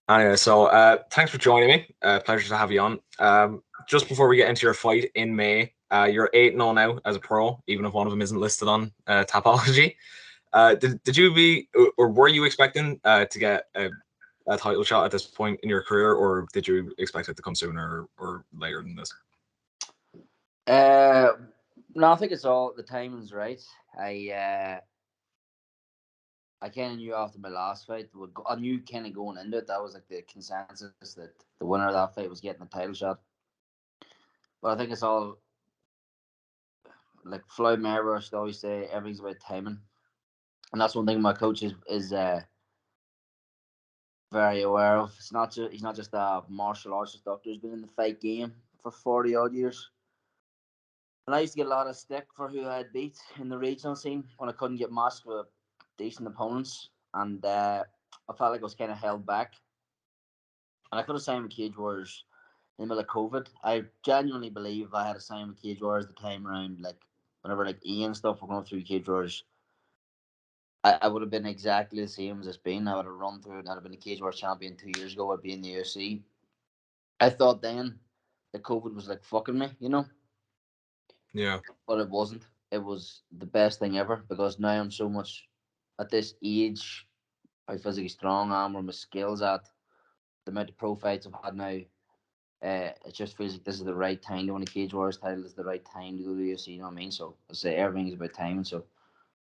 Anyway, so thanks for joining me. Pleasure to have you on. Just before we get into your fight in May, you're 8-0 now as a pro, even if one of them isn't listed on Tapology. Did you be or were you expecting to get a title shot at this point in your career, or did you expect it to come sooner or later than this? Uh, no, I think it's all the timing's right. I uh, I kind of knew after my last fight, I knew kind of going into it that was like the consensus that the winner of that fight was getting the title shot. But I think it's all like Floyd Mayweather used to always say everything's about timing, and that's one thing my coach is very aware of. It's not just he's not just a martial arts instructor. He's been in the fight game for 40 odd years. And I used to get a lot of stick for who I had beat in the regional scene when I couldn't get matched with decent opponents. And I felt like I was kind of held back. And I could have signed with Cage Warriors in the middle of COVID. I genuinely believe if I had a sign with Cage Warriors the time around, like whenever like Ian and stuff were going through Cage Warriors, I would have been exactly the same as it's been. I would have run through it. I'd have been a Cage Warriors champion 2 years ago. I'd be in the UFC. I thought then that COVID was like fucking me, Yeah. but it wasn't. It was the best thing ever because now I'm so much at this age, how physically strong I am, where my skills at, the amount of pro fights I've had now. It just feels like this is the right time to win a Cage Warriors title. This is the right time to go to the UFC. You know what I mean? So I say everything is about timing. So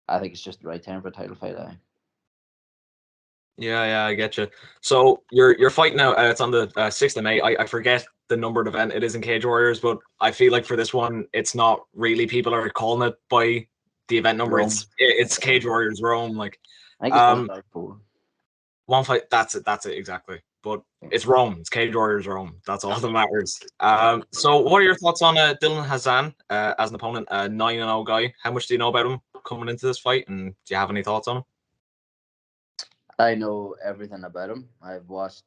I think it's just the right time for a title fight. Yeah, I get you. So your fight now, it's on the 6th of May. I forget the numbered event it is in Cage Warriors, but I feel like for this one, it's not really people are calling it by the event number. Rome. It's Cage Warriors Rome. Like, I think it's um, 134. one fight. That's it exactly. But it's Rome. It's Cage Warriors Rome. That's all that matters. So what are your thoughts on Dylan Hazan as an opponent? 9-0 guy. How much do you know about him coming into this fight, and do you have any thoughts on him? I know everything about him. I've watched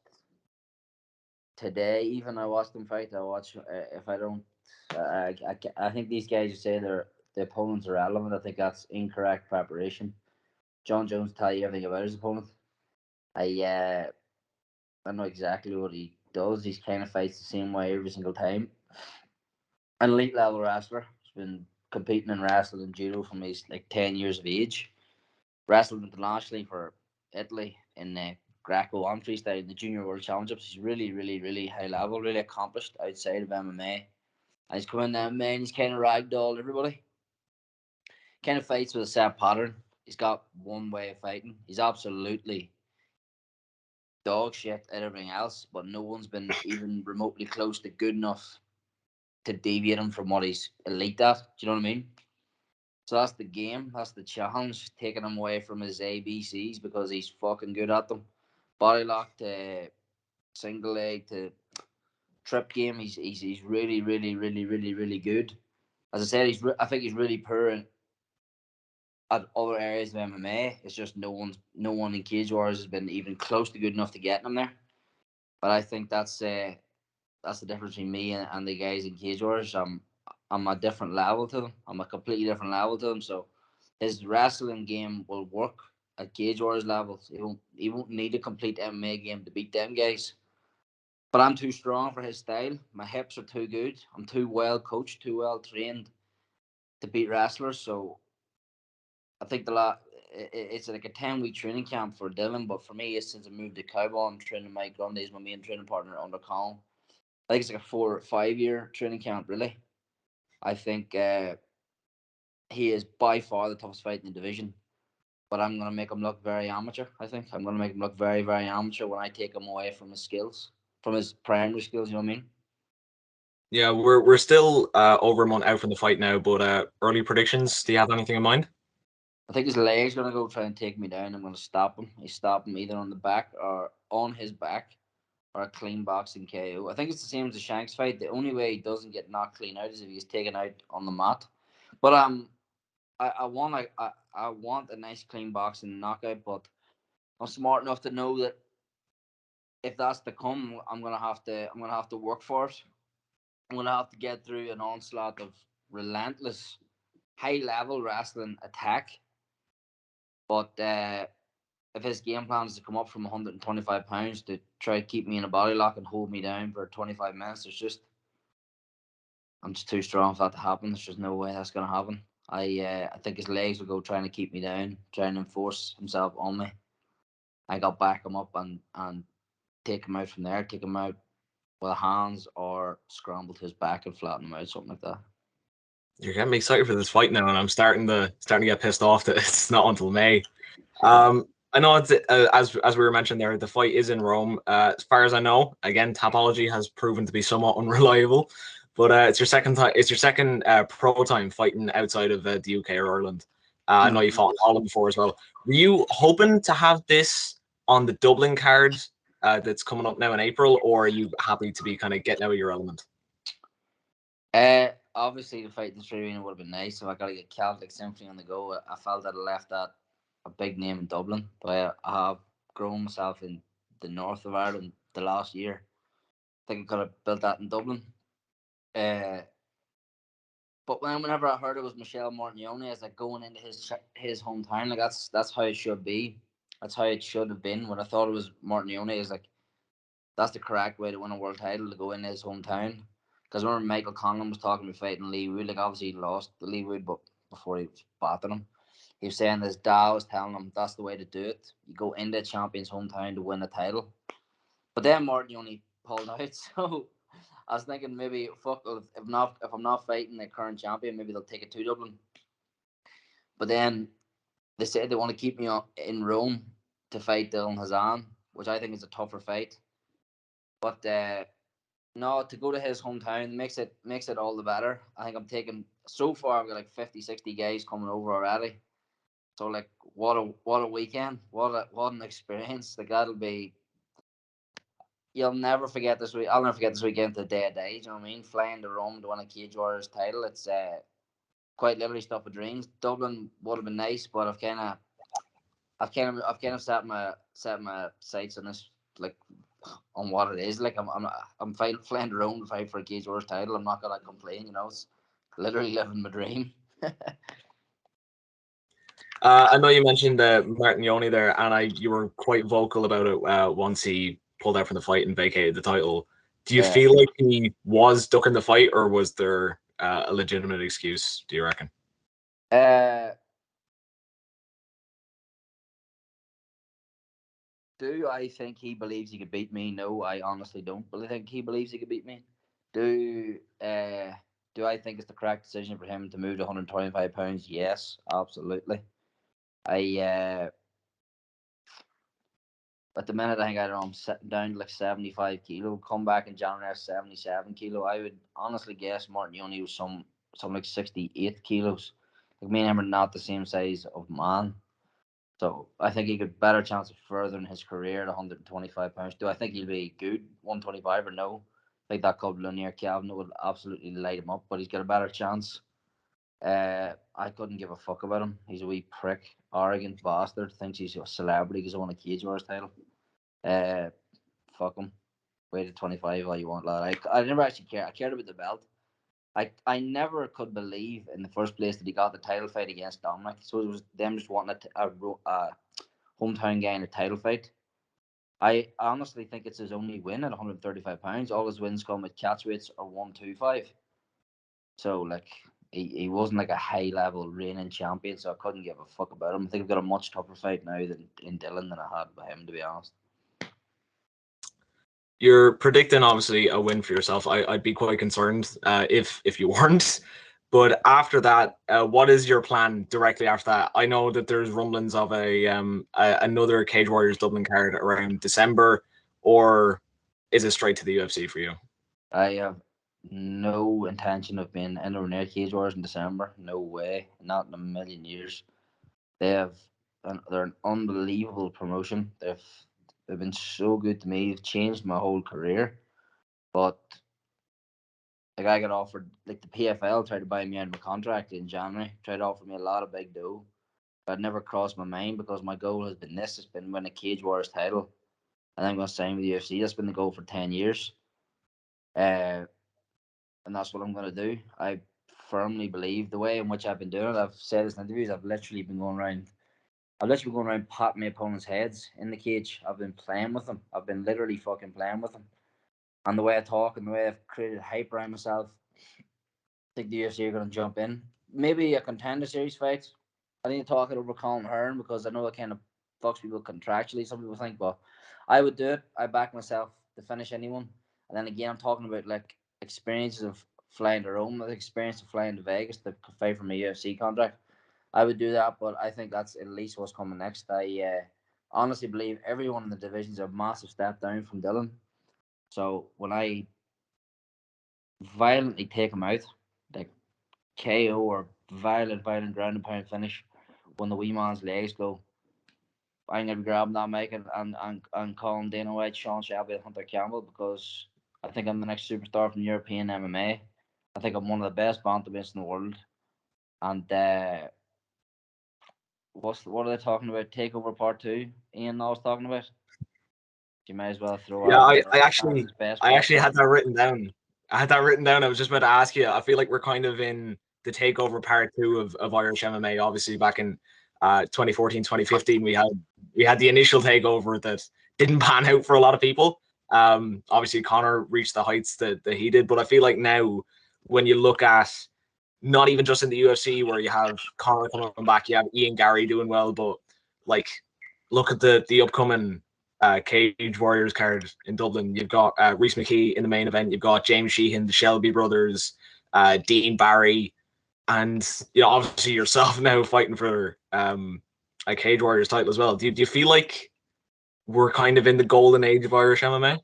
today. Even I watched him fight. I watch. If I don't, I think these guys who say the opponents are relevant. I think that's incorrect preparation. John Jones tell you everything about his opponent. I uh, I know exactly what he does. He's kind of fights the same way every single time. An elite level wrestler. He's been competing in wrestling and judo from he's like 10 years of age. Wrestled internationally for Italy in Greco and freestyle in the Junior World Championships. He's really, really, really high level, really accomplished outside of MMA. And he's coming in MMA and he's kind of ragdolled everybody. Kind of fights with a set pattern. He's got one way of fighting. He's absolutely dog shit at everything else, but no one's been even remotely close to good enough to deviate him from what he's elite at. Do you know what I mean? So that's the game. That's the challenge. Taking him away from his ABCs because he's fucking good at them. Body lock to single leg to trip game. He's really, really, really, really, really good. As I said, I think he's really poor at other areas of MMA. It's just no one in Cage Wars has been even close to good enough to get him there. But I think that's the difference between me and the guys in Cage Wars. I'm a different level to them. I'm a completely different level to them. So his wrestling game will work at Cage Wars levels. He won't need a complete MMA game to beat them guys. But I'm too strong for his style. My hips are too good. I'm too well coached, too well trained to beat wrestlers. So I think it's like a 10-week training camp for Dylan. But for me, since I moved to Cowboy, I'm training Mike Grundy as my main training partner under Caolan. I think it's like a 4 or 5 year training camp. Really, I think he is by far the toughest fight in the division. But I'm gonna make him look very amateur. I think I'm gonna make him look very, very amateur when I take him away from his skills, from his primary skills. You know what I mean? Yeah, we're still over a month out from the fight now, but early predictions. Do you have anything in mind? I think his leg's gonna go try and take me down. I'm gonna stop him. I stop him either on the back or on his back or a clean boxing KO. I think it's the same as the Shanks fight. The only way he doesn't get knocked clean out is if he's taken out on the mat. But I want a nice clean boxing knockout, but I'm smart enough to know that if that's to come, I'm gonna have to work for it. I'm gonna have to get through an onslaught of relentless, high level wrestling attack. But if his game plan is to come up from 125 pounds to try to keep me in a body lock and hold me down for 25 minutes, I'm just too strong for that to happen. There's just no way that's gonna happen. I think his legs will go trying to keep me down, trying to enforce himself on me. I got back him up and take him out from there, take him out with hands or scramble to his back and flatten him out, something like that. You're getting me excited for this fight now, and I'm starting to get pissed off that it's not until May. I know it's as we were mentioning there, the fight is in Rome. As far as I know, again, Tapology has proven to be somewhat unreliable, but it's your second time. It's your second pro time fighting outside of the UK or Ireland. I know you fought in Holland before as well. Were you hoping to have this on the Dublin card that's coming up now in April, or are you happy to be kind of getting out of your element? Obviously, the fight in Australia would have been nice if I got to get Celtic Symphony on the go. I felt that I left that a big name in Dublin, but I have grown myself in the north of Ireland the last year. I think I could have built that in Dublin. But whenever I heard it was Michel Martignoni, as like going into his hometown, like that's how it should be. That's how it should have been. When I thought it was Martignoni, is like that's the correct way to win a world title, to go into his hometown. Because I remember Michael Conlan was talking about fighting Lee Wood. Like obviously he lost the Lee Wood, but before he was battering him, he was saying his dad was telling him that's the way to do it. You go into the champion's hometown to win a title. But then Martignoni pulled out, so I was thinking maybe fuck if I'm not fighting the current champion, maybe they'll take it to Dublin. But then they said they want to keep me in Rome to fight Dylan Hazan, which I think is a tougher fight. But no, to go to his hometown makes it all the better. I think I'm taking so far. I've got like 50, 60 guys coming over already. So like, what a weekend! What an experience! Like that'll be. You'll never forget this week. I'll never forget this weekend to the day of days. You know what I mean? Flying to Rome to win a Cage Warriors title. It's quite literally stuff of dreams. Dublin would have been nice, but I've kind of set my sights on this, like on what it is. Like I'm flying to Rome to fight for a Cage Warriors title. I'm not gonna complain. You know, it's literally living my dream. I know you mentioned Martignoni there, and you were quite vocal about it once he pulled out from the fight and vacated the title. Do you feel like he was ducking the fight, or was there a legitimate excuse, do you reckon? Do I think he believes he could beat me? No, I honestly don't. But I think he believes he could beat me. Do I think it's the correct decision for him to move to 125 pounds? Yes, absolutely. I At the minute I think I'm sitting down to like 75 kilo. Come back in January 77 kilo. I would honestly guess Martignoni was some like 68 kilos. Like me and him are not the same size of man. So I think he could better chance of furthering his career at 125 pounds. Do I think he'll be good 125 or no? I think that couple near Calvin would absolutely light him up, but he's got a better chance. I couldn't give a fuck about him. He's a wee prick, arrogant bastard. Thinks he's a celebrity because he won a Cage Wars title. Fuck him. Wait at 25 all you want, lad. I never actually cared. I cared about the belt. I never could believe in the first place that he got the title fight against Dominic. So it was them just wanting a hometown guy in a title fight. I honestly think it's his only win at 135 pounds. All his wins come at catchweights or 125. So like he wasn't like a high level reigning champion, so I couldn't give a fuck about him. I think I've got a much tougher fight now than in Dylan than I had with him, to be honest. You're predicting obviously a win for yourself. I'd be quite concerned if you weren't. But after that, what is your plan directly after that? I know that there's rumblings of another Cage Warriors Dublin card around December, or is it straight to the UFC for you? I have no intention of being anywhere near Cage Wars in December. No way, not in a million years. They're an unbelievable promotion. They've been so good to me. They've changed my whole career. But like I got offered, like the PFL tried to buy me out of a contract in January. Tried to offer me a lot of big dough. But it never crossed my mind because my goal has been this. It's been win a Cage Wars title. And I'm going to sign with the UFC. That's been the goal for 10 years. And that's what I'm going to do. I firmly believe the way in which I've been doing it. I've said this in interviews. I've literally been going around I've literally been going around patting my opponent's heads in the cage. I've been playing with them. I've been literally fucking playing with them. And the way I talk and the way I've created hype around myself, I think the UFC are going to jump in. Maybe a contender series fight. I need to talk it over Caolan Loughran because I know it kind of fucks people contractually, some people think, but I would do it. I back myself to finish anyone. And then again, I'm talking about like experiences of flying to Rome, the experience of flying to Vegas to fight for my UFC contract. I would do that, but I think that's at least what's coming next. I honestly believe everyone in the division is a massive step down from Dylan. So when I violently take him out, like KO or violent ground and pound finish, when the wee man's legs go, I'm gonna be grabbing that mic and calling Dana White, Sean Shelby, and Hunter Campbell because I think I'm the next superstar from European MMA. I think I'm one of the best bantamweights in the world. And what are they talking about? Takeover Part 2. Ian I was talking about. You might as well throw Yeah, Adam I as actually his best I actually had prospect. that written down. I had that written down. I was just about to ask you. I feel like we're kind of in the takeover part two of Irish MMA. Obviously, back in 2014, 2015, we had the initial takeover that didn't pan out for a lot of people. Obviously, Connor reached the heights that he did, but I feel like now when you look at not even just in the UFC where you have Connor coming back, you have Ian Gary doing well, but like look at the upcoming Cage Warriors card in Dublin. You've got Reese McKee in the main event. You've got James Sheehan, the Shelby brothers, Dean Barry, and obviously yourself now fighting for a Cage Warriors title as well. Do you feel like we're kind of in the golden age of Irish MMA?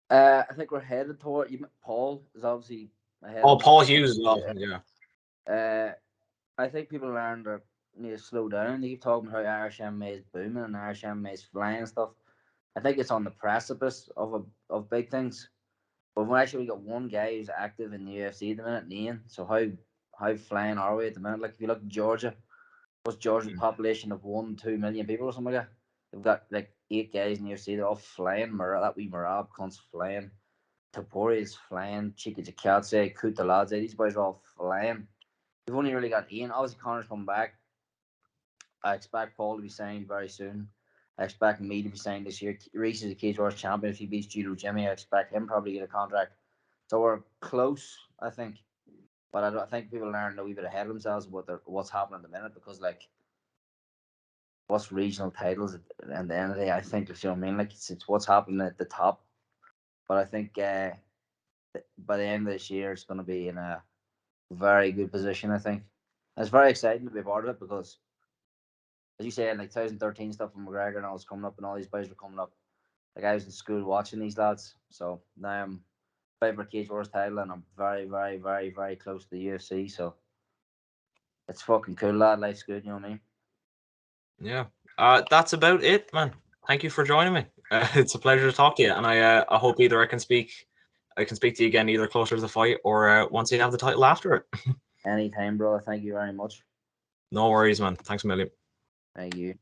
I think we're headed toward. Paul is obviously ahead Oh, of us. Paul Hughes as well. Yeah. I think people learn to need to slow down. They keep talking about how Irish MMA is booming and Irish MMA is flying and stuff. I think it's on the precipice of big things. But we've actually got one guy who's active in the UFC at the minute, Ian. So how flying are we at the minute? Like if you look at Georgia, what's Georgia's population of 1-2 million people or something like that? They've got like 8 guys in the UFC. They're all flying. That wee Marab cunt's flying. Tapori's flying. Chika Jakatse, Kutaladze. These boys are all flying. We've only really got Ian. Obviously, Connor's coming back. I expect Paul to be signed very soon. I expect me to be signed this year. Reese is a Cage Wars champion. If he beats Judo Jimmy, I expect him probably to get a contract. So we're close, I think. But I think people learn a wee bit ahead of themselves what's happening at the minute because, like, what's regional titles at the end of the day, I think, if you know what I mean, like, it's what's happening at the top. But I think by the end of this year, it's going to be in a very good position, I think. And it's very exciting to be part of it because, as you said, like 2013 stuff from McGregor and all was coming up, and all these boys were coming up. Like I was in school watching these lads, so now I'm fighting for Cage Wars title, and I'm very, very, very, very close to the UFC. So it's fucking cool, lad. Life's good, you know what I mean? Yeah. That's about it, man. Thank you for joining me. It's a pleasure to talk to you, and I hope either I can speak to you again either closer to the fight or once you have the title after it. Anytime, bro. Thank you very much. No worries, man. Thanks a million. Thank you.